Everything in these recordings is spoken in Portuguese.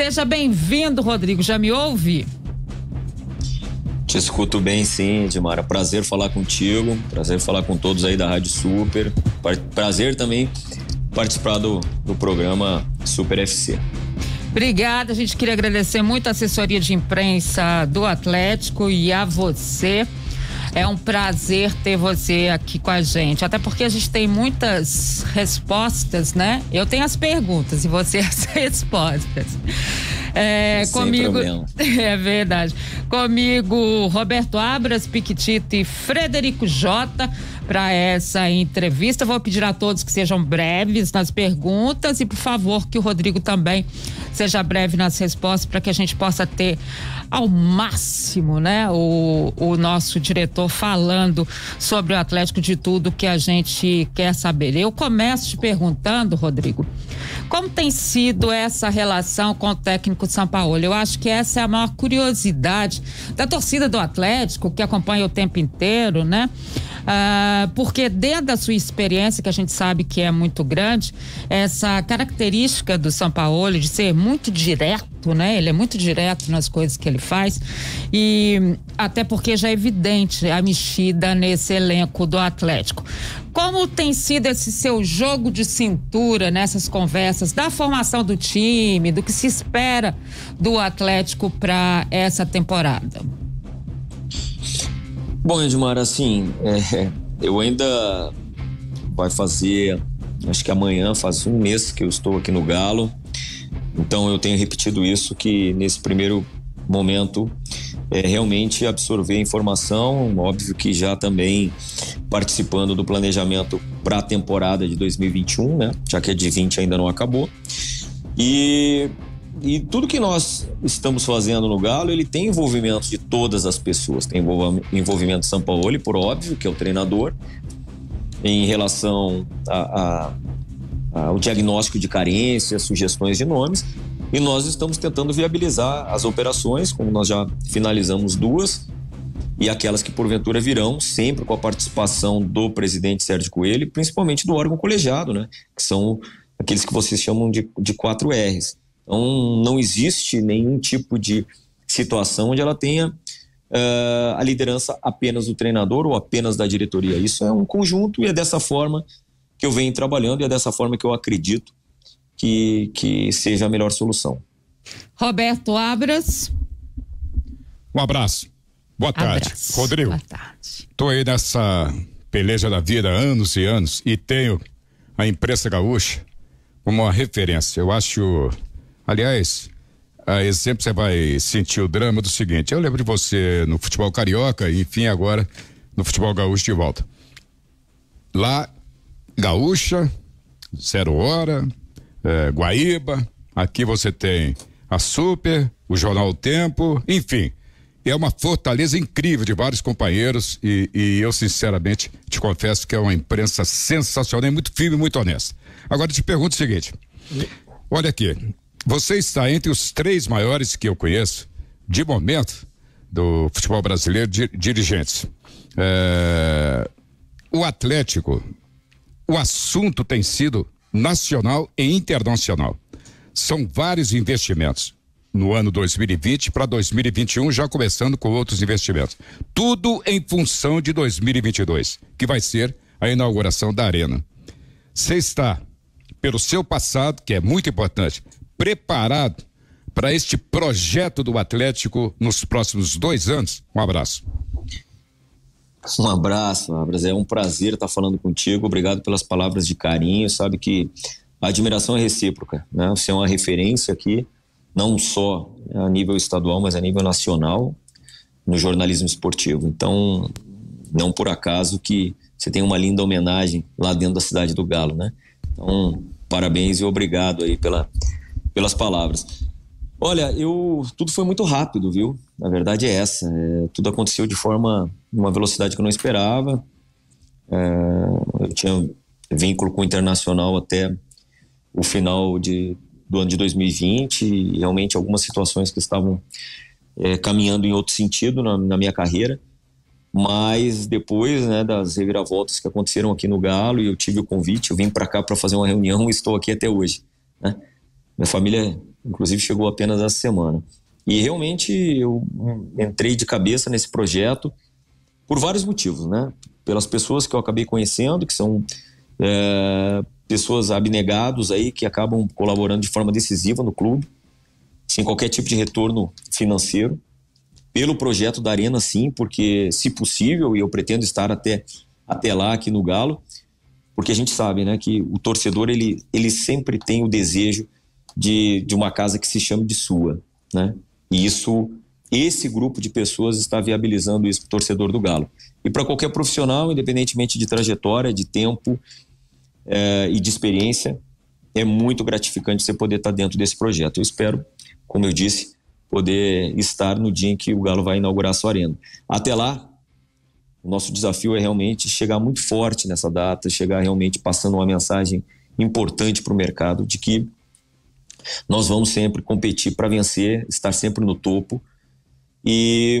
Seja bem-vindo, Rodrigo. Já me ouve? Te escuto bem, sim, Edmara. Prazer falar contigo, prazer falar com todos aí da Rádio Super. Prazer também participar do programa Super FC. Obrigada, a gente queria agradecer muito a assessoria de imprensa do Atlético e a você. É um prazer ter você aqui com a gente, até porque a gente tem muitas respostas, né? Eu tenho as perguntas e você as respostas. Comigo, é verdade. Comigo, Roberto Abras, Piquitito e Frederico Jota para essa entrevista. Vou pedir a todos que sejam breves nas perguntas e, por favor, que o Rodrigo também seja breve nas respostas para que a gente possa ter ao máximo, né, o nosso diretor falando sobre o Atlético, de tudo que a gente quer saber. Eu começo te perguntando, Rodrigo, como tem sido essa relação com o técnico Sampaoli? Eu acho que essa é a maior curiosidade da torcida do Atlético, que acompanha o tempo inteiro, né? Porque dentro da sua experiência, que a gente sabe que é muito grande, essa característica do Sampaoli de ser muito direto, né? Ele é muito direto nas coisas que ele faz, e até porque já é evidente a mexida nesse elenco do Atlético. Como tem sido esse seu jogo de cintura nessas conversas da formação do time, do que se espera do Atlético para essa temporada? Bom, Edmar, assim, eu ainda vai fazer, acho que amanhã faz um mês que eu estou aqui no Galo, então eu tenho repetido isso, que nesse primeiro momento realmente absorver a informação, óbvio que já também participando do planejamento para a temporada de 2021, né? Já que a de 20 ainda não acabou. E tudo que nós estamos fazendo no Galo, ele tem envolvimento de todas as pessoas. Tem envolvimento do Sampaoli, por óbvio, que é o treinador, em relação ao diagnóstico de carências, sugestões de nomes. E nós estamos tentando viabilizar as operações, como nós já finalizamos 2, e aquelas que porventura virão, sempre com a participação do presidente Sérgio Coelho, e principalmente do órgão colegiado, né? Que são aqueles que vocês chamam de 4 R's. Então, não existe nenhum tipo de situação onde ela tenha a liderança apenas do treinador ou apenas da diretoria. Isso é um conjunto, e é dessa forma que eu venho trabalhando, e é dessa forma que eu acredito que seja a melhor solução. Roberto Abras. Um abraço. Boa tarde. Rodrigo. Boa tarde. Tô aí nessa peleja da vida há anos e anos e tenho a imprensa gaúcha como uma referência. Eu acho, aliás, a exemplo, você vai sentir o drama do seguinte: eu lembro de você no futebol carioca e, enfim, agora no futebol gaúcho de volta. Lá, gaúcha, 0 hora, Guaíba, aqui você tem a Super, o Jornal O Tempo, enfim, é uma fortaleza incrível de vários companheiros e eu sinceramente te confesso que é uma imprensa sensacional, muito firme e muito honesta. Agora te pergunto o seguinte: olha aqui, você está entre os 3 maiores que eu conheço de momento do futebol brasileiro, dirigentes. O Atlético, o assunto tem sido nacional e internacional. São vários investimentos no ano 2020 para 2021, já começando com outros investimentos. Tudo em função de 2022, que vai ser a inauguração da Arena. Você está, pelo seu passado, que é muito importante, preparado para este projeto do Atlético nos próximos 2 anos? Um abraço. Um abraço, Abras. É um prazer estar falando contigo. Obrigado pelas palavras de carinho. Sabe que a admiração é recíproca, né? Você é uma referência aqui, não só a nível estadual, mas a nível nacional no jornalismo esportivo. Então, não por acaso que você tem uma linda homenagem lá dentro da cidade do Galo, né? Então, parabéns e obrigado aí pelas palavras. Olha, tudo foi muito rápido, viu? Na verdade é essa. Tudo aconteceu de uma velocidade que eu não esperava. Eu tinha vínculo com o Internacional até o final do ano de 2020 e realmente algumas situações que estavam caminhando em outro sentido na minha carreira. Mas depois, né, das reviravoltas que aconteceram aqui no Galo, e eu tive o convite, eu vim para cá para fazer uma reunião e estou aqui até hoje, né? Minha família inclusive chegou apenas essa semana. E realmente eu entrei de cabeça nesse projeto por vários motivos, né? Pelas pessoas que eu acabei conhecendo, que são pessoas abnegados aí, que acabam colaborando de forma decisiva no clube, sem qualquer tipo de retorno financeiro. Pelo projeto da Arena, sim, porque, se possível, e eu pretendo estar até lá aqui no Galo, porque a gente sabe, né, que o torcedor, ele sempre tem o desejo de uma casa que se chame de sua, né? E esse grupo de pessoas está viabilizando isso para o torcedor do Galo. E para qualquer profissional, independentemente de trajetória, de tempo e de experiência, é muito gratificante você poder estar dentro desse projeto. Eu espero, como eu disse, poder estar no dia em que o Galo vai inaugurar a sua arena. Até lá, o nosso desafio é realmente chegar muito forte nessa data, chegar realmente passando uma mensagem importante para o mercado de que nós vamos sempre competir para vencer, estar sempre no topo,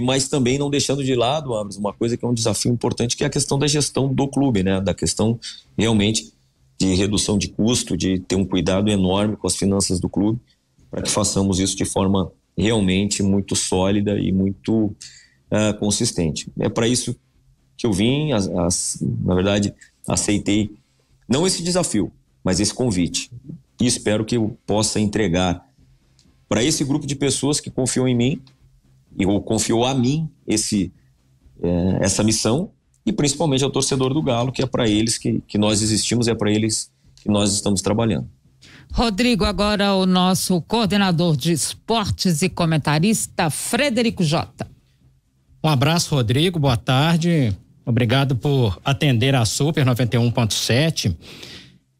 mas também não deixando de lado, Abras, uma coisa que é um desafio importante, que é a questão da gestão do clube, né? Da questão realmente de redução de custo, de ter um cuidado enorme com as finanças do clube, para que façamos isso de forma realmente muito sólida e muito consistente. É para isso que eu vim, na verdade, aceitei não esse desafio, mas esse convite. E espero que eu possa entregar para esse grupo de pessoas que confiou em mim, ou confiou a mim essa missão, e principalmente ao torcedor do Galo, que é para eles que nós existimos, é para eles que nós estamos trabalhando. Rodrigo, agora o nosso coordenador de esportes e comentarista, Frederico Jota. Um abraço, Rodrigo, boa tarde. Obrigado por atender a Super 91.7.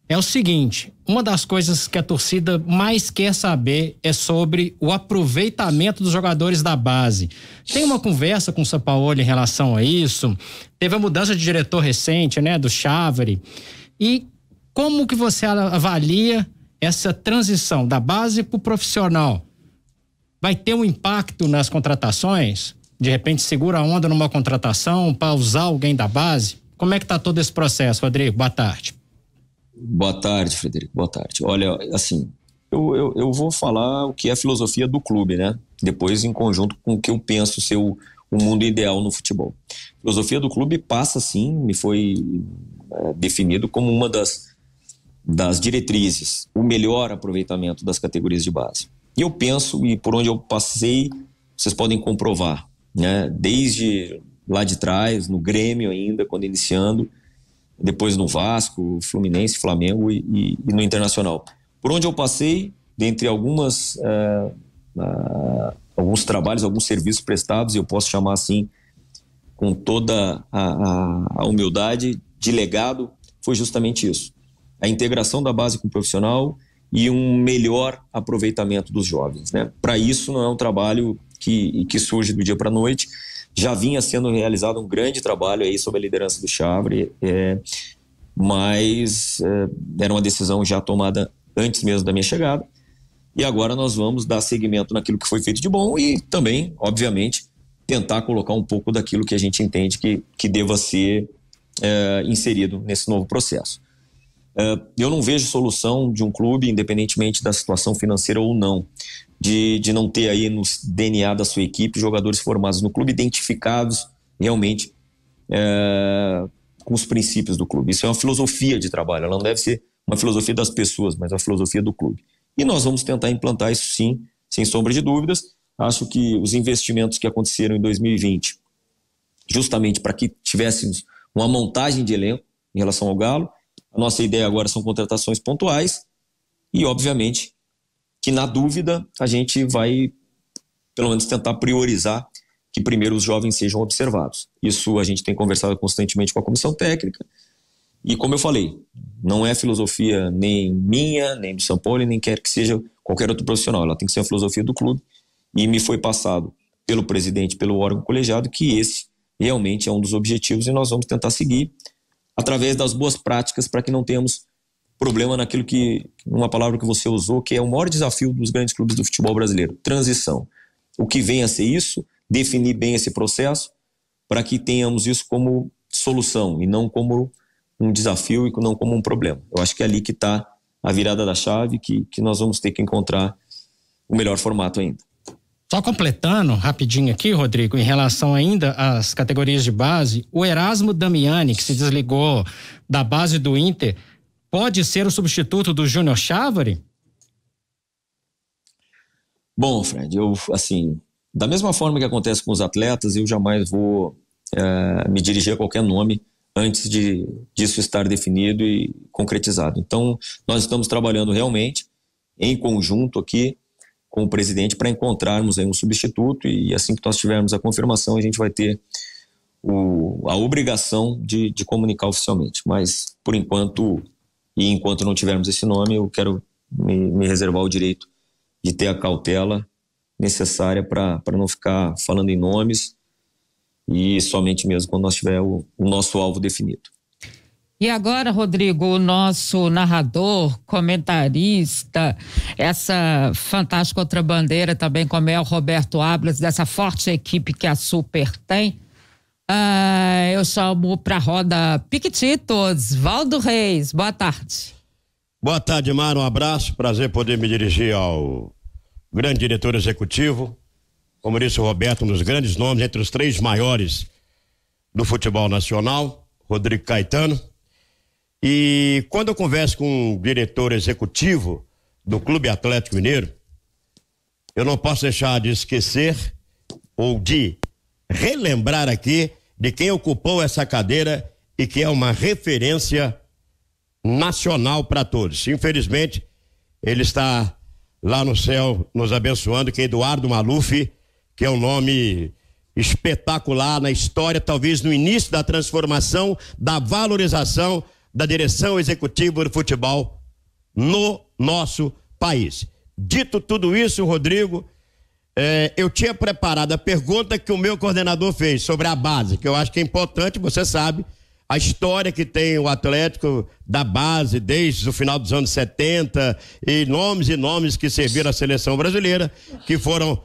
É o seguinte, uma das coisas que a torcida mais quer saber é sobre o aproveitamento dos jogadores da base. Tem uma conversa com o Sampaoli em relação a isso? Teve a mudança de diretor recente, né, do Chávere. E como que você avalia essa transição da base para o profissional? Vai ter um impacto nas contratações? De repente segura a onda numa contratação para usar alguém da base? Como é que está todo esse processo, Rodrigo? Boa tarde. Boa tarde, Frederico. Boa tarde. Olha, assim, eu vou falar o que é a filosofia do clube, né? Depois, em conjunto com o que eu penso ser o mundo ideal no futebol. A filosofia do clube passa, sim, me foi definido como uma das diretrizes, o melhor aproveitamento das categorias de base. E eu penso, e por onde eu passei, vocês podem comprovar, né? Desde lá de trás, no Grêmio ainda, quando iniciando, depois no Vasco, Fluminense, Flamengo e no Internacional. Por onde eu passei, dentre alguns trabalhos, alguns serviços prestados, eu posso chamar assim, com toda a humildade, de legado, foi justamente isso. A integração da base com o profissional e um melhor aproveitamento dos jovens, né? Para isso não é um trabalho que surge do dia para a noite. Já vinha sendo realizado um grande trabalho aí sob a liderança do Chávere, mas era uma decisão já tomada antes mesmo da minha chegada, e agora nós vamos dar seguimento naquilo que foi feito de bom e também, obviamente, tentar colocar um pouco daquilo que a gente entende que deva ser inserido nesse novo processo. Eu não vejo solução de um clube, independentemente da situação financeira ou não, de não ter aí no DNA da sua equipe jogadores formados no clube, identificados realmente com os princípios do clube. Isso é uma filosofia de trabalho, ela não deve ser uma filosofia das pessoas, mas uma filosofia do clube. E nós vamos tentar implantar isso sim, sem sombra de dúvidas. Acho que os investimentos que aconteceram em 2020, justamente para que tivéssemos uma montagem de elenco em relação ao Galo, a nossa ideia agora são contratações pontuais e, obviamente, que na dúvida a gente vai, pelo menos, tentar priorizar que primeiro os jovens sejam observados. Isso a gente tem conversado constantemente com a comissão técnica e, como eu falei, não é filosofia nem minha, nem do Sampaoli, nem quer que seja qualquer outro profissional. Ela tem que ser a filosofia do clube e me foi passado pelo presidente, pelo órgão colegiado, que esse realmente é um dos objetivos e nós vamos tentar seguir através das boas práticas para que não tenhamos problema naquilo que, uma palavra que você usou, que é o maior desafio dos grandes clubes do futebol brasileiro, transição. O que vem a ser isso, definir bem esse processo para que tenhamos isso como solução e não como um desafio e não como um problema. Eu acho que é ali que está a virada da chave, que nós vamos ter que encontrar o melhor formato ainda. Só completando rapidinho aqui, Rodrigo, em relação ainda às categorias de base, o Erasmo Damiani, que se desligou da base do Inter, pode ser o substituto do Júnior Chávari? Bom, Fred, da mesma forma que acontece com os atletas, eu jamais vou me dirigir a qualquer nome antes disso estar definido e concretizado. Então, nós estamos trabalhando realmente em conjunto aqui com o presidente para encontrarmos aí um substituto, e assim que nós tivermos a confirmação, a gente vai ter a obrigação de comunicar oficialmente. Mas, por enquanto, e enquanto não tivermos esse nome, eu quero me reservar o direito de ter a cautela necessária para não ficar falando em nomes, e somente mesmo quando nós tiver o nosso alvo definido. E agora, Rodrigo, o nosso narrador, comentarista, essa fantástica outra bandeira também, como é o Roberto Ablas, dessa forte equipe que a Super tem, eu chamo para a roda Piquetitos, Valdo Reis. Boa tarde. Boa tarde, Mara, um abraço, prazer poder me dirigir ao grande diretor executivo, como disse o Roberto, um dos grandes nomes, entre os 3 maiores do futebol nacional, Rodrigo Caetano. E quando eu converso com o diretor executivo do Clube Atlético Mineiro, eu não posso deixar de esquecer ou de relembrar aqui de quem ocupou essa cadeira e que é uma referência nacional para todos. Infelizmente, ele está lá no céu nos abençoando, que é Eduardo Maluf, que é um nome espetacular na história, talvez no início da transformação, da valorização da direção executiva do futebol no nosso país. Dito tudo isso, Rodrigo, eu tinha preparado a pergunta que o meu coordenador fez sobre a base, que eu acho que é importante, você sabe, a história que tem o Atlético da base desde o final dos anos 70 e nomes que serviram à seleção brasileira, que foram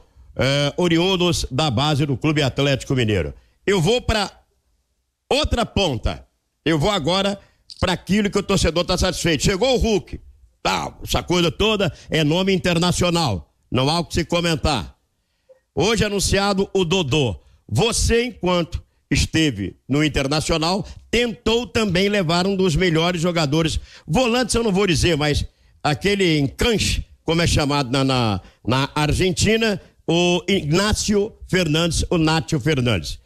oriundos da base do Clube Atlético Mineiro. Eu vou para outra ponta. Eu vou agora para aquilo que o torcedor está satisfeito. Chegou o Hulk, essa coisa toda é nome internacional, não há o que se comentar. Hoje anunciado o Dodô. Você, enquanto esteve no Internacional, tentou também levar um dos melhores jogadores, volantes eu não vou dizer, mas aquele encanche, como é chamado na Argentina, o Inácio Fernandes, o Nátio Fernandes.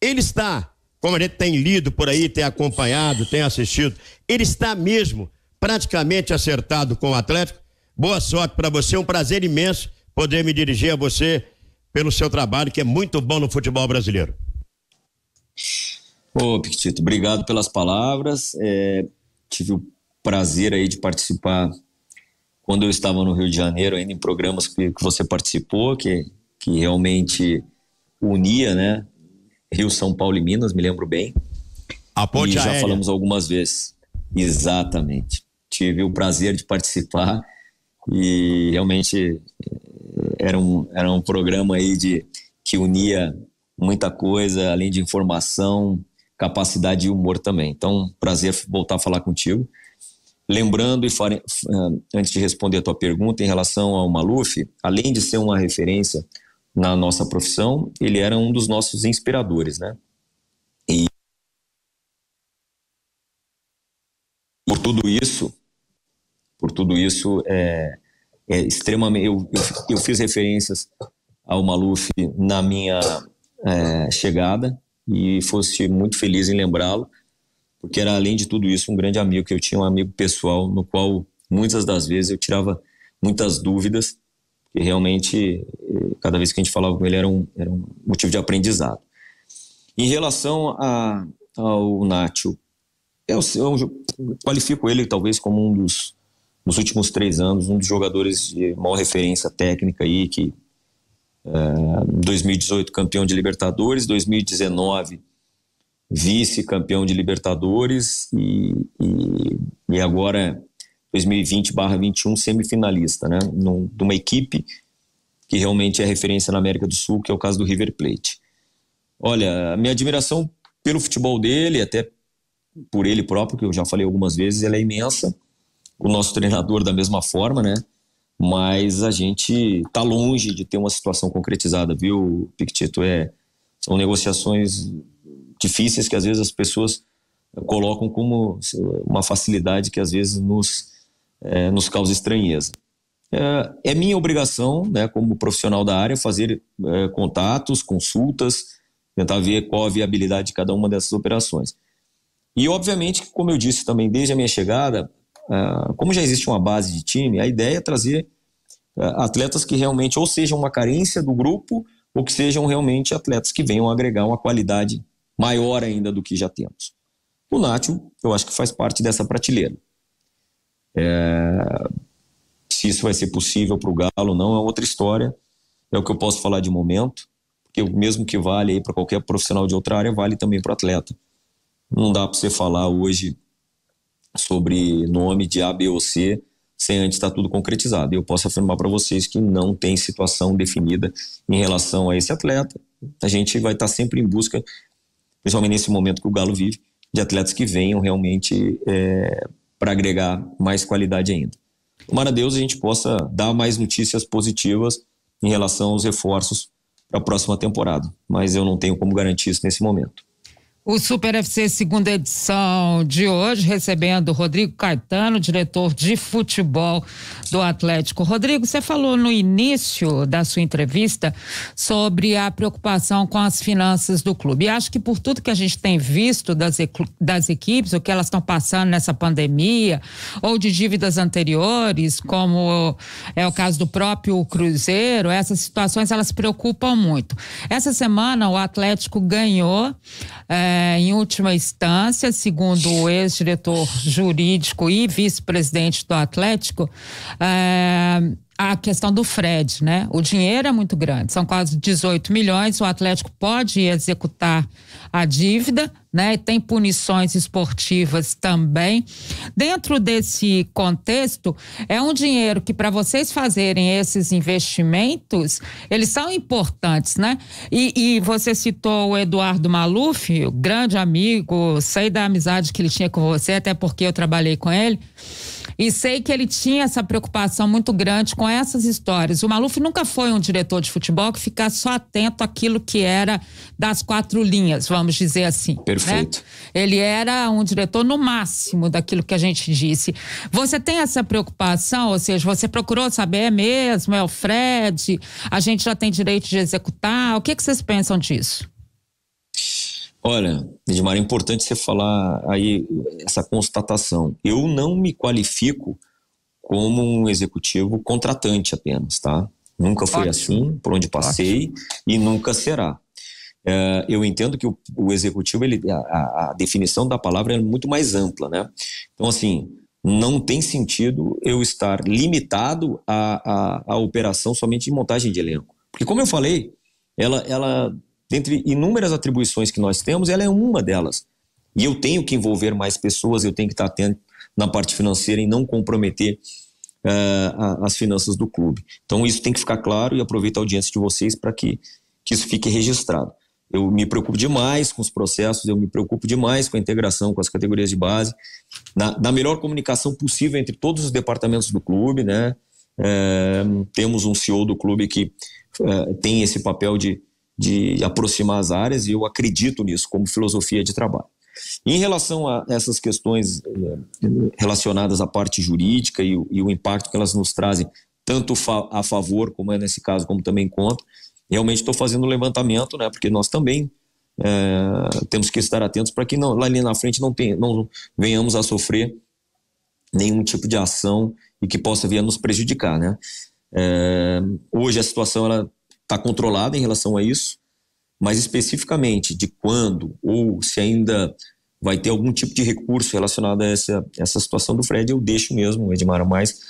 Ele está, como a gente tem lido por aí, tem acompanhado, tem assistido, ele está mesmo praticamente acertado com o Atlético. Boa sorte para você, um prazer imenso poder me dirigir a você pelo seu trabalho, que é muito bom no futebol brasileiro. Ô, Piquetito, obrigado pelas palavras. Tive o prazer aí de participar quando eu estava no Rio de Janeiro, ainda em programas que você participou, que realmente unia, né? Rio, São Paulo e Minas, me lembro bem. A ponte e já aérea. Falamos algumas vezes. Exatamente. Tive o prazer de participar e realmente era um programa aí que unia muita coisa, além de informação, capacidade e humor também. Então, prazer voltar a falar contigo. Lembrando, antes de responder a tua pergunta em relação ao Maluf, além de ser uma referência na nossa profissão, ele era um dos nossos inspiradores, né? E por tudo isso é extremamente... Eu fiz referências ao Maluf na minha chegada e fosse muito feliz em lembrá-lo, porque era, além de tudo isso, um grande amigo, que eu tinha um amigo pessoal no qual muitas das vezes eu tirava muitas dúvidas, que realmente cada vez que a gente falava com ele era um motivo de aprendizado. Em relação ao Nátio, eu qualifico ele talvez como nos últimos 3 anos, um dos jogadores de maior referência técnica aí, que 2018 campeão de Libertadores, 2019 vice-campeão de Libertadores e agora 2020/21 semifinalista, né? De uma equipe que realmente é referência na América do Sul, que é o caso do River Plate. Olha, a minha admiração pelo futebol dele, até por ele próprio, que eu já falei algumas vezes, ela é imensa. O nosso treinador da mesma forma, né? mas a gente está longe de ter uma situação concretizada, viu, Pictito? São negociações difíceis que às vezes as pessoas colocam como uma facilidade que às vezes nos causa estranheza. É minha obrigação, né, como profissional da área, fazer contatos, consultas, tentar ver qual a viabilidade de cada uma dessas operações. E, obviamente, como eu disse também desde a minha chegada, como já existe uma base de time, a ideia é trazer atletas que realmente ou sejam uma carência do grupo ou que sejam realmente atletas que venham agregar uma qualidade maior ainda do que já temos. O Nacho, eu acho que faz parte dessa prateleira. Se isso vai ser possível para o Galo ou não é outra história, é o que eu posso falar de momento, porque o mesmo que vale aí para qualquer profissional de outra área, vale também para o atleta. Não dá para você falar hoje sobre nome de A, B ou C sem antes estar tudo concretizado. Eu posso afirmar para vocês que não tem situação definida em relação a esse atleta. A gente vai estar sempre em busca, principalmente nesse momento que o Galo vive, de atletas que venham realmente para agregar mais qualidade ainda. Tomara a Deus a gente possa dar mais notícias positivas em relação aos reforços para a próxima temporada, mas eu não tenho como garantir isso nesse momento. O Super FC segunda edição de hoje, recebendo Rodrigo Caetano, diretor de futebol do Atlético. Rodrigo, você falou no início da sua entrevista sobre a preocupação com as finanças do clube. E acho que por tudo que a gente tem visto das equipes, o que elas estão passando nessa pandemia, ou de dívidas anteriores, como é o caso do próprio Cruzeiro, essas situações elas preocupam muito. Essa semana o Atlético ganhou em última instância, segundo o ex-diretor jurídico e vice-presidente do Atlético, a questão do Fred, né? O dinheiro é muito grande, são quase 18 milhões, o Atlético pode executar a dívida, né? E tem punições esportivas também. Dentro desse contexto, é um dinheiro que para vocês fazerem esses investimentos, eles são importantes, né? E você citou o Eduardo Maluf, o grande amigo, sei da amizade que ele tinha com você, até porque eu trabalhei com ele. E sei que ele tinha essa preocupação muito grande com essas histórias. O Maluf nunca foi um diretor de futebol que ficasse só atento àquilo que era das quatro linhas, vamos dizer assim. Perfeito. Né? Ele era um diretor no máximo daquilo que a gente disse. Você tem essa preocupação, ou seja, você procurou saber mesmo, é o Fred, a gente já tem direito de executar, o que vocês pensam disso? Olha, Edmar, é importante você falar aí essa constatação. Eu não me qualifico como um executivo contratante apenas, tá? Nunca foi assim, por onde passei, e nunca será. Eu entendo que o executivo, a definição da palavra é muito mais ampla, né? Então, assim, não tem sentido eu estar limitado à operação somente de montagem de elenco. Porque, como eu falei, ela dentre inúmeras atribuições que nós temos, ela é uma delas. E eu tenho que envolver mais pessoas, eu tenho que estar atento na parte financeira e não comprometer as finanças do clube. Então isso tem que ficar claro e aproveito a audiência de vocês para que isso fique registrado. Eu me preocupo demais com os processos, eu me preocupo demais com a integração com as categorias de base, na melhor comunicação possível entre todos os departamentos do clube, né? Temos um CEO do clube que tem esse papel de aproximar as áreas, e eu acredito nisso como filosofia de trabalho. Em relação a essas questões relacionadas à parte jurídica e o impacto que elas nos trazem, tanto a favor, como é nesse caso, como também contra, realmente estou fazendo um levantamento, né, porque nós também temos que estar atentos para que lá ali na frente não venhamos a sofrer nenhum tipo de ação e que possa vir a nos prejudicar, né? Hoje a situação ela está controlada em relação a isso, mas especificamente de quando ou se ainda vai ter algum tipo de recurso relacionado a essa situação do Fred, eu deixo mesmo, Edmar, mais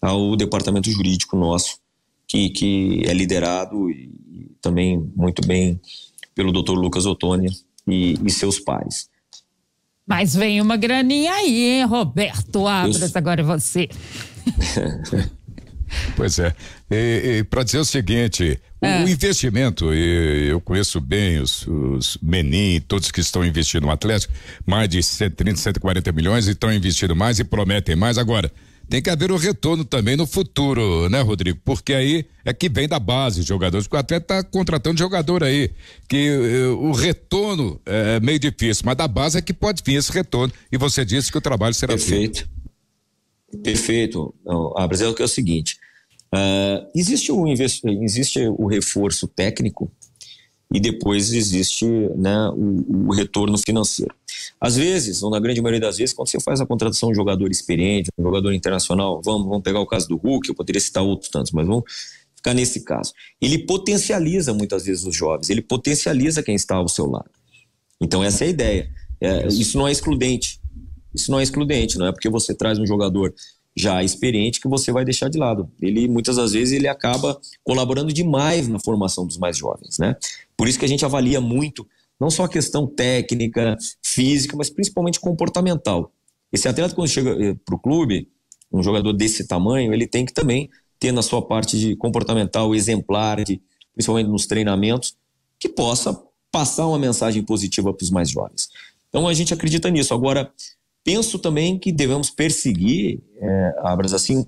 ao departamento jurídico nosso, que é liderado e também muito bem pelo Dr. Lucas Ottoni e seus pares. Mas vem uma graninha aí, hein, Roberto Abras, agora é você. Pois é, e para dizer o seguinte, o investimento, eu conheço bem os Menin, todos que estão investindo no Atlético, mais de 130, 140 milhões e estão investindo mais e prometem mais. Agora, tem que haver o retorno também no futuro, né, Rodrigo? Porque aí é que vem da base, jogadores, porque o atleta tá contratando jogador aí, que o retorno é meio difícil, mas da base é que pode vir esse retorno, e você disse que o trabalho será feito. Perfeito. Brasil, é o seguinte, existe o reforço técnico e depois existe, né, o retorno financeiro. Às vezes, ou na grande maioria das vezes, quando você faz a contratação de um jogador experiente, um jogador internacional, vamos pegar o caso do Hulk, eu poderia citar outros tantos, mas vamos ficar nesse caso. Ele potencializa muitas vezes os jovens, ele potencializa quem está ao seu lado. Então essa é a ideia. Isso não é excludente. Não é porque você traz um jogador já experiente que você vai deixar de lado. Ele, muitas das vezes, ele acaba colaborando demais na formação dos mais jovens, né? Por isso que a gente avalia muito, não só a questão técnica, física, mas principalmente comportamental. Esse atleta, quando chega para o clube, um jogador desse tamanho, ele tem que também ter na sua parte de comportamental exemplar, principalmente nos treinamentos, que possa passar uma mensagem positiva para os mais jovens. Então a gente acredita nisso. Agora, penso também que devemos perseguir, Abras, assim,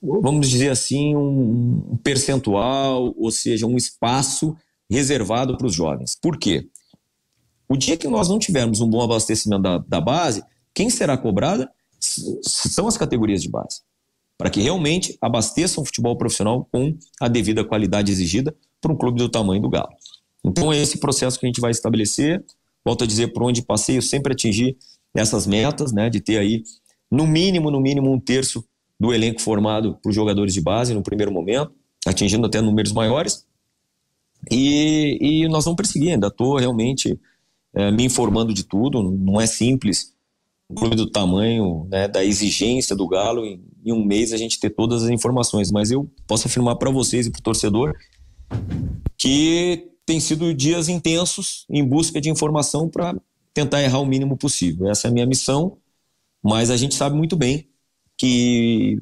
vamos dizer assim, um percentual, ou seja, um espaço reservado para os jovens. Por quê? O dia que nós não tivermos um bom abastecimento da base, quem será cobrada são as categorias de base, para que realmente abasteçam o futebol profissional com a devida qualidade exigida para um clube do tamanho do Galo. Então é esse processo que a gente vai estabelecer. Volto a dizer, por onde passei, eu sempre atingi essas metas, né, de ter aí no mínimo 1/3 do elenco formado por jogadores de base no primeiro momento, atingindo até números maiores, e nós vamos perseguir. Ainda estou realmente me informando de tudo. Não é simples um clube do tamanho, né, da exigência do Galo em um mês a gente ter todas as informações, mas eu posso afirmar para vocês e para o torcedor que tem sido dias intensos em busca de informação para tentar errar o mínimo possível. Essa é a minha missão, mas a gente sabe muito bem que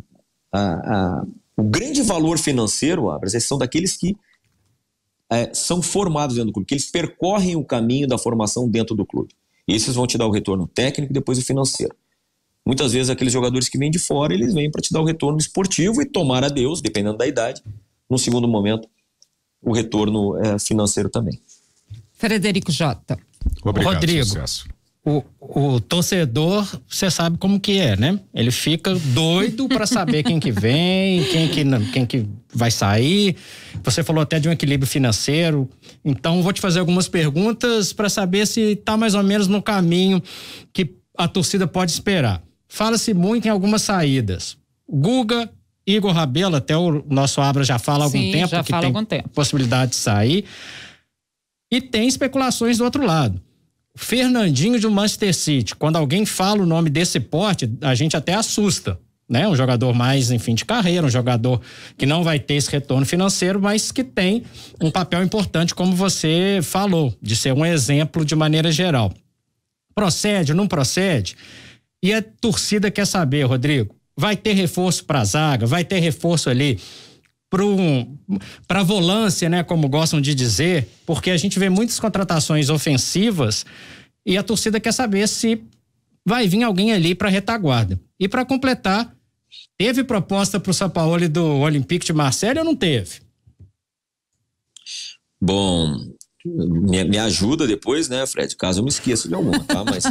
o grande valor financeiro, Abras, são daqueles que são formados dentro do clube, que eles percorrem o caminho da formação dentro do clube. Esses vão te dar o retorno técnico e depois o financeiro. Muitas vezes aqueles jogadores que vêm de fora, eles vêm para te dar o retorno esportivo e tomar a Deus, dependendo da idade, no segundo momento, o retorno financeiro também. Frederico Jota. Obrigado, Rodrigo, sucesso. O torcedor, você sabe como que é, né? Ele fica doido para saber quem que vem, quem que vai sair. Você falou até de um equilíbrio financeiro. Então, vou te fazer algumas perguntas para saber se tá mais ou menos no caminho que a torcida pode esperar. Fala-se muito em algumas saídas. Guga, Igor Rabelo, até o nosso Abra já fala há algum tempo que tem possibilidade de sair. E tem especulações do outro lado. Fernandinho do Manchester City, quando alguém fala o nome desse porte, a gente até assusta, né? Um jogador mais, enfim, de carreira, um jogador que não vai ter esse retorno financeiro, mas que tem um papel importante, como você falou, de ser um exemplo de maneira geral. Procede, não procede? E a torcida quer saber, Rodrigo, vai ter reforço para a zaga, vai ter reforço ali para volância, né, como gostam de dizer, porque a gente vê muitas contratações ofensivas e a torcida quer saber se vai vir alguém ali para retaguarda. E para completar, teve proposta para o Sampaoli do Olympique de Marseille ou não teve? Bom, me ajuda depois, né, Fred? Caso eu me esqueça de alguma, tá? Mas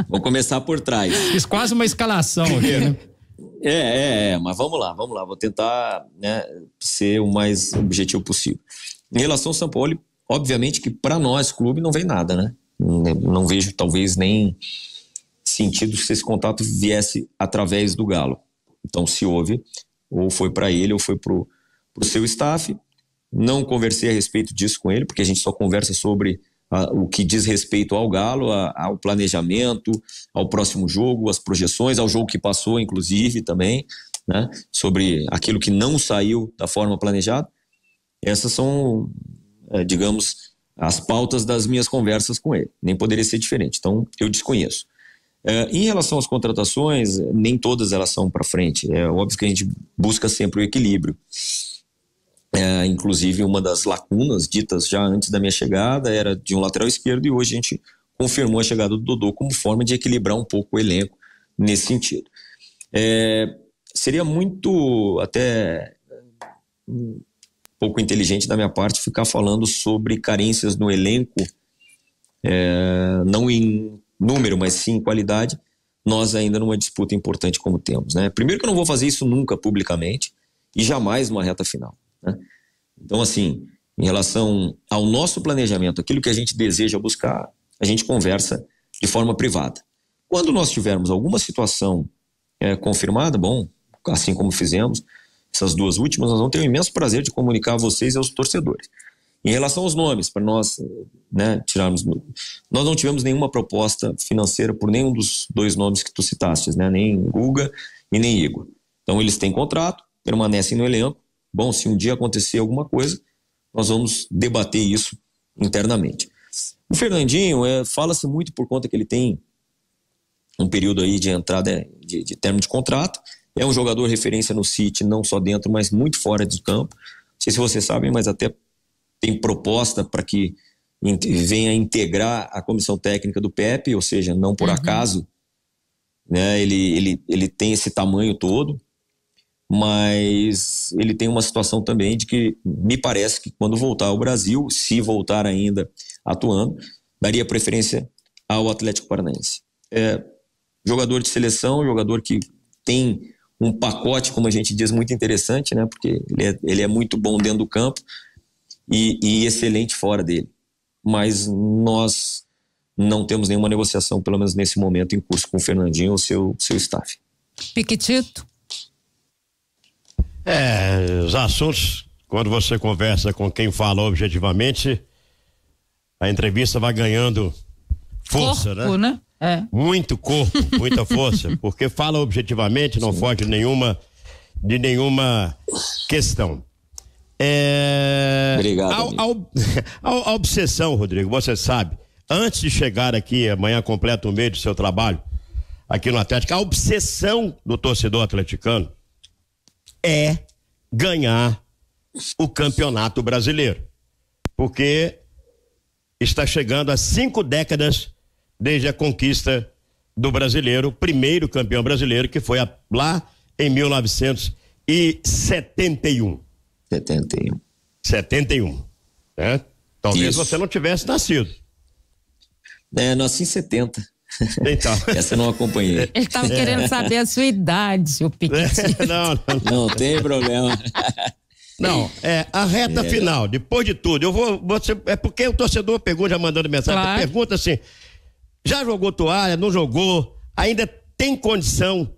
vou começar por trás. Fiz quase uma escalação aqui, né? Mas vamos lá. Vou tentar, né, ser o mais objetivo possível. Em relação ao Sampaoli, obviamente que para nós, clube, não vem nada, né? Não vejo talvez nem sentido se esse contato viesse através do Galo. Então, se houve, ou foi para ele ou foi pro seu staff. Não conversei a respeito disso com ele, porque a gente só conversa sobre o que diz respeito ao Galo, ao planejamento, ao próximo jogo, às projeções, ao jogo que passou, inclusive, também, né? Sobre aquilo que não saiu da forma planejada. Essas são, digamos, as pautas das minhas conversas com ele. Nem poderia ser diferente. Então, eu desconheço. Em relação às contratações, nem todas elas são para frente. É óbvio que a gente busca sempre o equilíbrio. Inclusive, uma das lacunas ditas já antes da minha chegada era de um lateral esquerdo, e hoje a gente confirmou a chegada do Dodô como forma de equilibrar um pouco o elenco nesse sentido. Seria muito até um pouco inteligente da minha parte ficar falando sobre carências no elenco, não em número, mas sim em qualidade, nós ainda numa disputa importante como temos, né? Primeiro que eu não vou fazer isso nunca publicamente e jamais numa reta final, né? Então, assim, em relação ao nosso planejamento, aquilo que a gente deseja buscar, a gente conversa de forma privada. Quando nós tivermos alguma situação confirmada, bom, assim como fizemos essas duas últimas, nós vamos ter o imenso prazer de comunicar a vocês e aos torcedores. Em relação aos nomes, para nós, né, nós não tivemos nenhuma proposta financeira por nenhum dos dois nomes que tu citaste, né, nem Guga e nem Igor. Então eles têm contrato, permanecem no elenco. Bom, se um dia acontecer alguma coisa, nós vamos debater isso internamente. O Fernandinho, fala-se muito por conta que ele tem um período aí de entrada, de término de contrato. É um jogador referência no City, não só dentro, mas muito fora de campo. Não sei se vocês sabem, mas até tem proposta para que venha integrar a comissão técnica do Pepe, ou seja, não por acaso, né, ele tem esse tamanho todo, mas ele tem uma situação também de que me parece que quando voltar ao Brasil, se voltar ainda atuando, daria preferência ao Atlético Paranaense. Jogador de seleção, jogador que tem um pacote, como a gente diz, muito interessante, né, porque ele é muito bom dentro do campo, e excelente fora dele. Mas nós não temos nenhuma negociação, pelo menos nesse momento, em curso com o Fernandinho ou seu staff. Piquetito? Os assuntos, quando você conversa com quem fala objetivamente, a entrevista vai ganhando força, corpo, né? Muito corpo, muita força, porque fala objetivamente, não foge de nenhuma questão. Obrigado. A obsessão, Rodrigo, você sabe, antes de chegar aqui, amanhã completa um mês do seu trabalho aqui no Atlético, a obsessão do torcedor atleticano é ganhar o Campeonato Brasileiro, porque está chegando a 5 décadas desde a conquista do brasileiro, o primeiro campeão brasileiro, que foi lá em 1971. 71, né? Talvez você não tivesse nascido. Nasci em 70. Então. Essa eu não acompanhei. Ele estava querendo saber a sua idade, o Piquetito. Não tem problema. Não, a reta final, depois de tudo, é porque o torcedor pegou já mandando mensagem, claro. Pergunta assim, já jogou toalha, não jogou, ainda tem condição,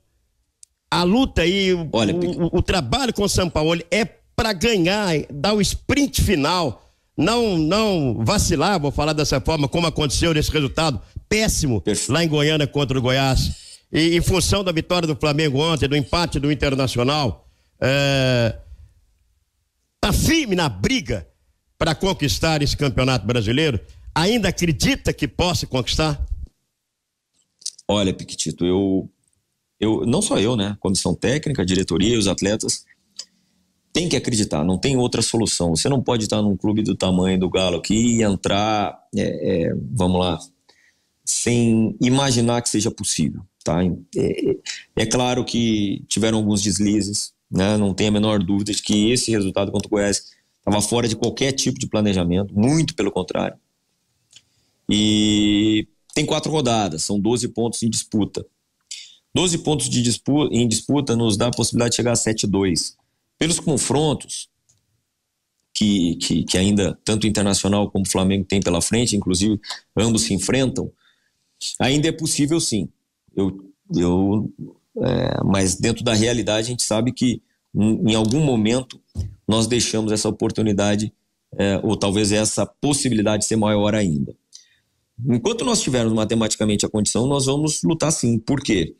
a luta aí, o trabalho com o São Paulo é para ganhar, dar o sprint final, não vacilar, vou falar dessa forma, como aconteceu nesse resultado péssimo lá em Goiânia contra o Goiás, e em função da vitória do Flamengo ontem, do empate do Internacional, tá firme na briga para conquistar esse Campeonato Brasileiro? Ainda acredita que possa conquistar? Olha, Piquetito, eu não só eu, né? Comissão técnica, a diretoria, os atletas tem que acreditar, não tem outra solução. Você não pode estar num clube do tamanho do Galo aqui e entrar, vamos lá, sem imaginar que seja possível, tá? É claro que tiveram alguns deslizes, né? Não tem a menor dúvida de que esse resultado contra o Goiás estava fora de qualquer tipo de planejamento, muito pelo contrário. E tem 4 rodadas, são 12 pontos em disputa. 12 pontos em disputa nos dá a possibilidade de chegar a 7-2. Pelos confrontos que ainda tanto o Internacional como o Flamengo tem pela frente, inclusive ambos se enfrentam, ainda é possível sim. Mas dentro da realidade a gente sabe que em algum momento nós deixamos essa oportunidade ou talvez essa possibilidade ser maior ainda. Enquanto nós tivermos matematicamente a condição, nós vamos lutar sim. Por quê?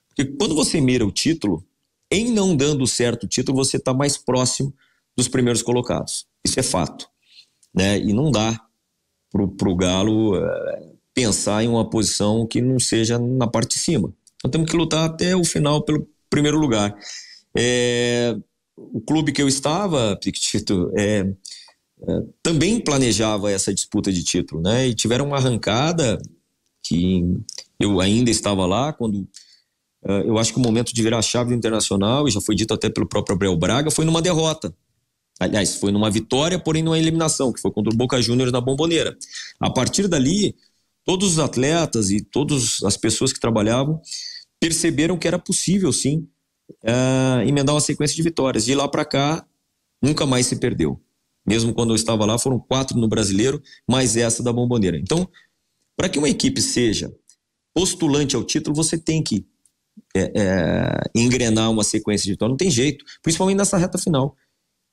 Porque quando você mira o título, em não dando certo o título, você está mais próximo dos primeiros colocados. Isso é fato, né? E não dá para o Galo pensar em uma posição que não seja na parte de cima. Então temos que lutar até o final pelo primeiro lugar. O clube que eu estava, Piquetito, também planejava essa disputa de título, né? E tiveram uma arrancada que eu ainda estava lá quando eu acho que o momento de virar a chave do Internacional, e já foi dito até pelo próprio Abel Braga, foi numa derrota. Aliás, foi numa vitória, porém numa eliminação, que foi contra o Boca Juniors na Bombonera. A partir dali, todos os atletas e todas as pessoas que trabalhavam perceberam que era possível, sim, emendar uma sequência de vitórias. De lá para cá, nunca mais se perdeu. Mesmo quando eu estava lá, foram 4 no Brasileiro, mais essa da Bombonera. Então, para que uma equipe seja postulante ao título, você tem que engrenar uma sequência de vitórias. Não tem jeito, principalmente nessa reta final.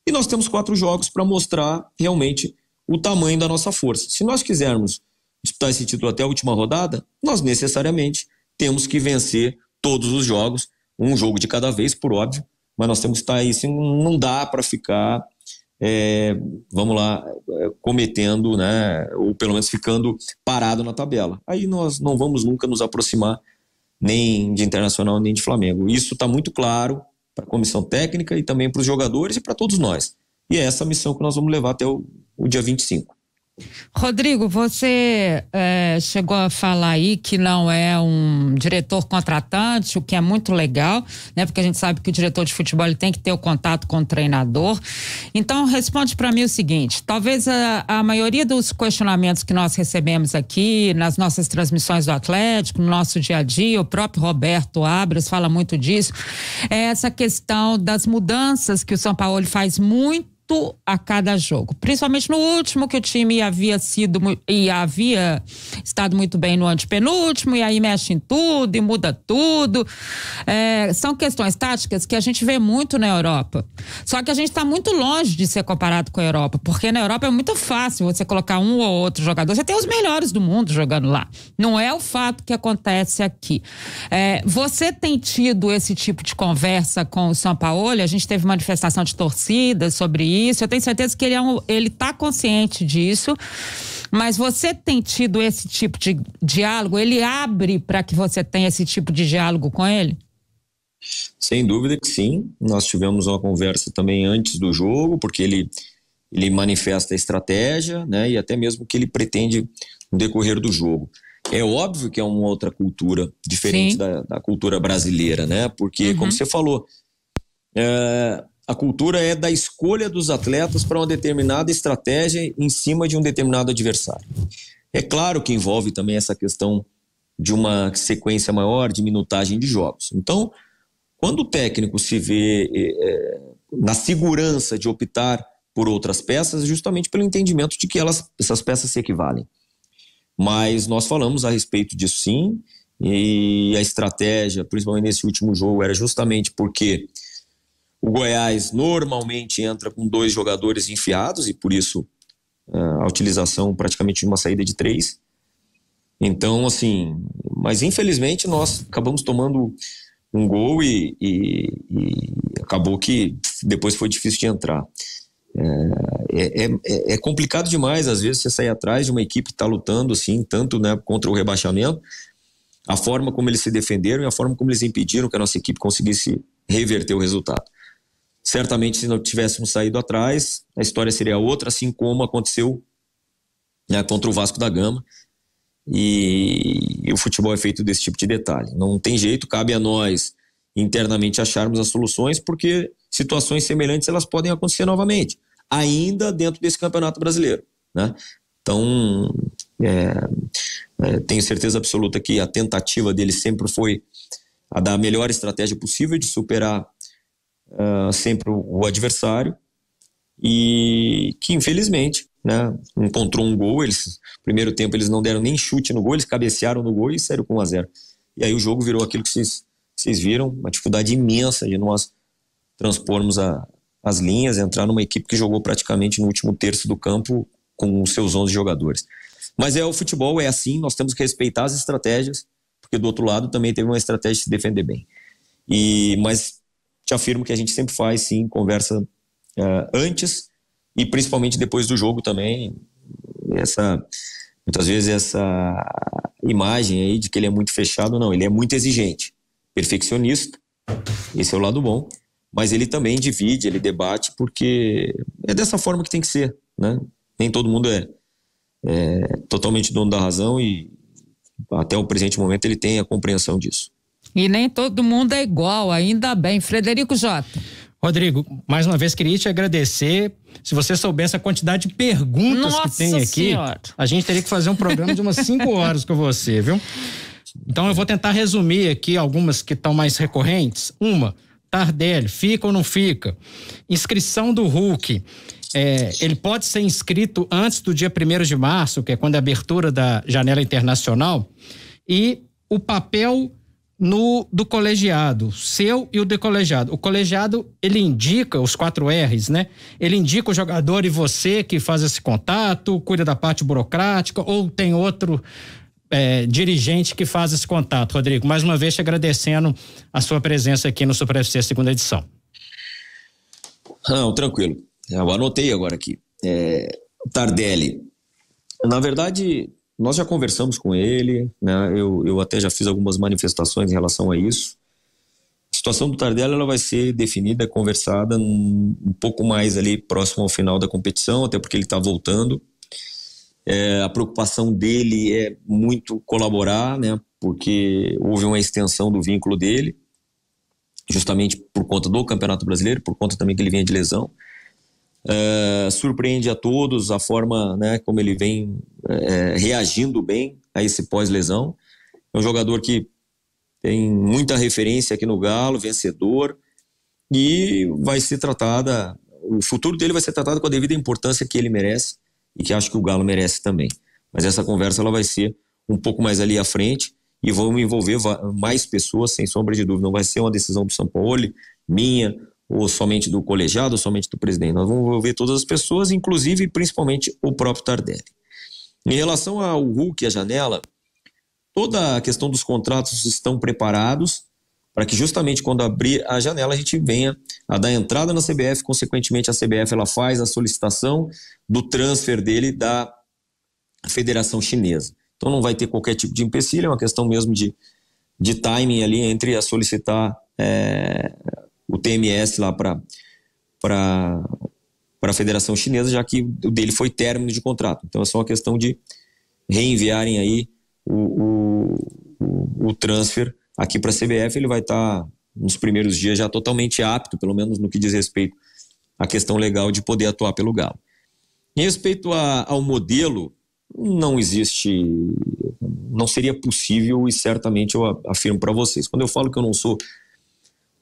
E nós temos 4 jogos para mostrar realmente o tamanho da nossa força. Se nós quisermos disputar esse título até a última rodada, nós necessariamente temos que vencer todos os jogos, um jogo de cada vez, por óbvio, mas nós temos que estar aí, assim, não dá para ficar, cometendo, né, ou pelo menos ficando parado na tabela. Aí nós não vamos nunca nos aproximar nem de Internacional, nem de Flamengo. Isso está muito claro para a comissão técnica e também para os jogadores e para todos nós. E é essa a missão que nós vamos levar até o dia 25. Rodrigo, você chegou a falar aí que não é um diretor contratante, o que é muito legal, né? Porque a gente sabe que o diretor de futebol ele tem que ter o contato com o treinador. Então, responde para mim o seguinte: talvez a maioria dos questionamentos que nós recebemos aqui nas nossas transmissões do Atlético, no nosso dia a dia, o próprio Roberto Abras fala muito disso, é essa questão das mudanças que o São Paulo faz muito a cada jogo, principalmente no último, que o time havia estado muito bem no antepenúltimo, e aí mexe em tudo e muda tudo. São questões táticas que a gente vê muito na Europa, só que a gente está muito longe de ser comparado com a Europa, porque na Europa é muito fácil você colocar um ou outro jogador, você tem os melhores do mundo jogando lá, não é o fato que acontece aqui. Você tem tido esse tipo de conversa com o Sampaoli? A gente teve manifestação de torcida sobre isso. Eu tenho certeza que ele está consciente disso, mas você tem tido esse tipo de diálogo? Ele abre para que você tenha esse tipo de diálogo com ele? Sem dúvida que sim. Nós tivemos uma conversa também antes do jogo, porque ele manifesta a estratégia, né, e até mesmo o que ele pretende no decorrer do jogo. É óbvio que é uma outra cultura, diferente da cultura brasileira, né? Porque, como você falou, a cultura é da escolha dos atletas para uma determinada estratégia em cima de um determinado adversário. É claro que envolve também essa questão de uma sequência maior de minutagem de jogos. Então, quando o técnico se vê na segurança de optar por outras peças, justamente pelo entendimento de que essas peças se equivalem. Mas nós falamos a respeito disso, sim, e a estratégia, principalmente nesse último jogo, era justamente porque o Goiás normalmente entra com 2 jogadores enfiados, e por isso a utilização praticamente de uma saída de 3. Então, assim, mas infelizmente nós acabamos tomando um gol e acabou que depois foi difícil de entrar. É complicado demais, às vezes, você sair atrás de uma equipe que está lutando assim, tanto, né, contra o rebaixamento, a forma como eles se defenderam e a forma como eles impediram que a nossa equipe conseguisse reverter o resultado. Certamente, se não tivéssemos saído atrás, a história seria outra, assim como aconteceu, né, contra o Vasco da Gama. E o futebol é feito desse tipo de detalhe. Não tem jeito, cabe a nós internamente acharmos as soluções, porque situações semelhantes elas podem acontecer novamente, ainda dentro desse Campeonato Brasileiro, né? Então, tenho certeza absoluta que a tentativa dele sempre foi a da melhor estratégia possível de superar sempre o adversário, e que infelizmente, né, encontrou um gol. No primeiro tempo eles não deram nem chute no gol, eles cabecearam no gol e saíram com 1-0. E aí o jogo virou aquilo que vocês viram, uma dificuldade imensa de nós transpormos as linhas, entrar numa equipe que jogou praticamente no último terço do campo com os seus 11 jogadores. Mas o futebol é assim, nós temos que respeitar as estratégias, porque do outro lado também teve uma estratégia de se defender bem. Mas te afirmo que a gente sempre faz, sim, conversa antes e principalmente depois do jogo também. Muitas vezes essa imagem aí de que ele é muito fechado, não, ele é muito exigente, perfeccionista, esse é o lado bom, mas ele também divide, ele debate, porque é dessa forma que tem que ser, né? Nem todo mundo é totalmente dono da razão, e até o presente momento ele tem a compreensão disso. E nem todo mundo é igual, ainda bem. Frederico Jota. Rodrigo, mais uma vez queria te agradecer. Se você soubesse a quantidade de perguntas que tem aqui, Senhora, a gente teria que fazer um programa de umas 5 horas com você, viu? Então eu vou tentar resumir aqui algumas que estão mais recorrentes. Uma, Tardelli, fica ou não fica? Inscrição do Hulk. Ele pode ser inscrito antes do dia 1º de março, que é quando é a abertura da janela internacional. E o papel do colegiado, seu e o do colegiado. O colegiado, ele indica os 4 R's, né? Ele indica o jogador e você que faz esse contato, cuida da parte burocrática, ou tem outro dirigente que faz esse contato. Rodrigo, mais uma vez te agradecendo a sua presença aqui no Super FC segunda edição. Não, tranquilo. Eu anotei agora aqui. Tardelli. Na verdade, nós já conversamos com ele, né? Eu até já fiz algumas manifestações em relação a isso. A situação do Tardelli, ela vai ser definida, conversada um pouco mais ali próximo ao final da competição, até porque ele está voltando. A preocupação dele é muito colaborar, né? Porque houve uma extensão do vínculo dele, justamente por conta do Campeonato Brasileiro, por conta também que ele vinha de lesão. Surpreende a todos a forma, né, como ele vem reagindo bem a esse pós-lesão. É um jogador que tem muita referência aqui no Galo, vencedor, e vai ser tratada, o futuro dele vai ser tratado com a devida importância que ele merece e que acho que o Galo merece também. Mas essa conversa ela vai ser um pouco mais ali à frente e vamos envolver mais pessoas, sem sombra de dúvida. Não vai ser uma decisão do Sampaoli, minha, ou somente do colegiado, ou somente do presidente. Nós vamos envolver todas as pessoas, inclusive, principalmente, o próprio Tardelli. Em relação ao Hulk e a janela, toda a questão dos contratos estão preparados para que justamente quando abrir a janela a gente venha a dar entrada na CBF, consequentemente a CBF ela faz a solicitação do transfer dele da Federação Chinesa. Então não vai ter qualquer tipo de empecilho, é uma questão mesmo de timing ali entre a solicitar o TMS lá para a Federação Chinesa, já que o dele foi término de contrato. Então é só uma questão de reenviarem aí o transfer aqui para a CBF. Ele vai estar nos primeiros dias já totalmente apto, pelo menos no que diz respeito à questão legal de poder atuar pelo Galo. Em respeito ao modelo, não existe, não seria possível, e certamente eu afirmo para vocês. Quando eu falo que eu não sou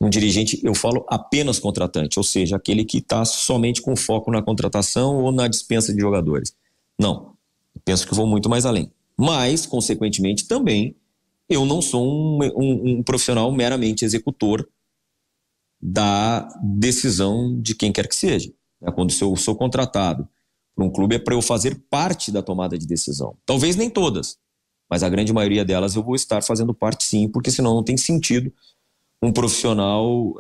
um dirigente, eu falo apenas contratante, ou seja, aquele que está somente com foco na contratação ou na dispensa de jogadores. Não, eu penso que eu vou muito mais além. Mas, consequentemente, também eu não sou um profissional meramente executor da decisão de quem quer que seja. Quando eu sou contratado para um clube é para eu fazer parte da tomada de decisão. Talvez nem todas, mas a grande maioria delas eu vou estar fazendo parte sim, porque senão não tem sentido um profissional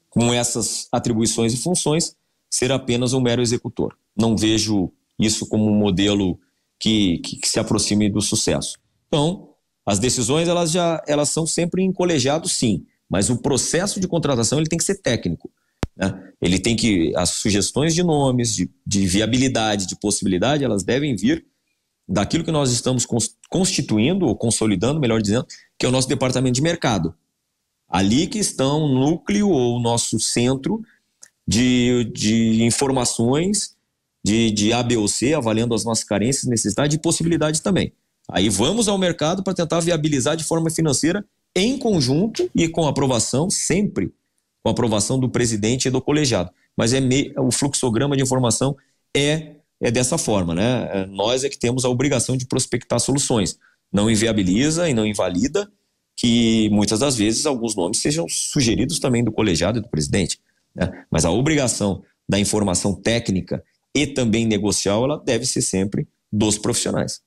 com essas atribuições e funções ser apenas um mero executor. Não vejo isso como um modelo que se aproxime do sucesso. Então, as decisões elas são sempre em colegiado, sim, mas o processo de contratação ele tem que ser técnico, né? Ele tem que, as sugestões de nomes, de viabilidade, de possibilidade, elas devem vir daquilo que nós estamos constituindo ou consolidando, melhor dizendo, que é o nosso departamento de mercado. Ali que estão o núcleo ou o nosso centro de informações de A, B ou C, avaliando as nossas carências, necessidades e possibilidades também. Aí vamos ao mercado para tentar viabilizar de forma financeira em conjunto e com aprovação, sempre com aprovação do presidente e do colegiado. Mas o fluxograma de informação é dessa forma, né? Nós é que temos a obrigação de prospectar soluções. Não inviabiliza e não invalida que muitas das vezes alguns nomes sejam sugeridos também do colegiado e do presidente, né? Mas a obrigação da informação técnica e também negocial, ela deve ser sempre dos profissionais.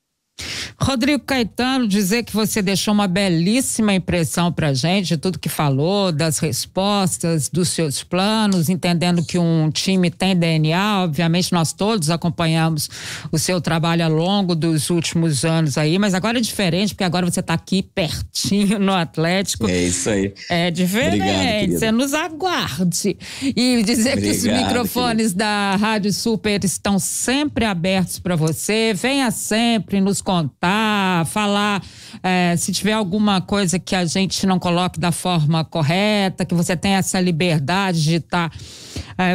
Rodrigo Caetano, dizer que você deixou uma belíssima impressão pra gente de tudo que falou, das respostas, dos seus planos, entendendo que um time tem DNA. Obviamente nós todos acompanhamos o seu trabalho ao longo dos últimos anos aí, mas agora é diferente, porque agora você tá aqui pertinho no Atlético. É isso aí. É diferente. Obrigado, você nos aguarde. E dizer que os microfones da Rádio Super estão sempre abertos para você. Venha sempre nos descontar, falar se tiver alguma coisa que a gente não coloque da forma correta, que você tenha essa liberdade de estar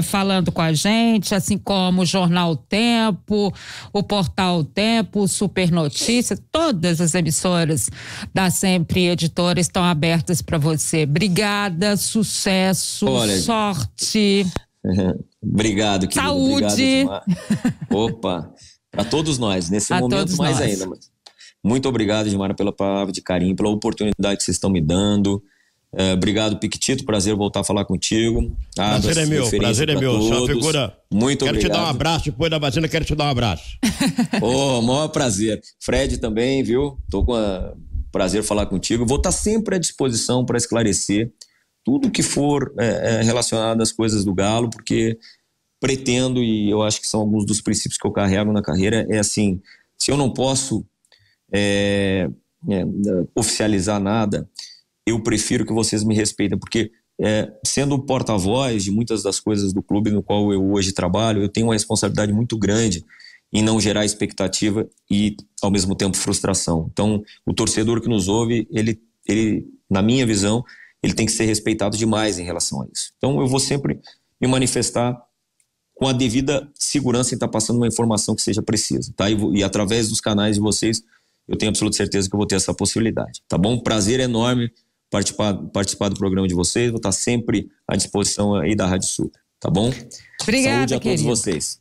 falando com a gente, assim como o Jornal Tempo, o Portal Tempo, o Super Notícias, todas as emissoras da Sempre Editora estão abertas para você. Obrigada, sucesso, sorte. Obrigado, querido. Saúde. Obrigado, opa, para todos nós, nesse momento mais ainda. Mas muito obrigado, Edmara, pela palavra de carinho, pela oportunidade que vocês estão me dando. Obrigado, Piquitito, prazer voltar a falar contigo. Prazer é meu. Sua figura. Muito obrigado. Quero te dar um abraço depois da vacina, quero te dar um abraço. Maior prazer. Fred também, viu? Tô com prazer falar contigo. Vou estar sempre à disposição para esclarecer tudo que for relacionado às coisas do Galo, porque pretendo, e eu acho que são alguns dos princípios que eu carrego na carreira, assim, se eu não posso oficializar nada, eu prefiro que vocês me respeitem, porque sendo o porta-voz de muitas das coisas do clube no qual eu hoje trabalho, eu tenho uma responsabilidade muito grande em não gerar expectativa e, ao mesmo tempo, frustração. Então, o torcedor que nos ouve, ele na minha visão, ele tem que ser respeitado demais em relação a isso. Então, eu vou sempre me manifestar com a devida segurança em estar passando uma informação que seja precisa, tá? E através dos canais de vocês, eu tenho absoluta certeza que eu vou ter essa possibilidade, tá bom? Prazer enorme participar do programa de vocês, vou estar sempre à disposição aí da Rádio Super, tá bom? Obrigada, saúde a todos querido. vocês.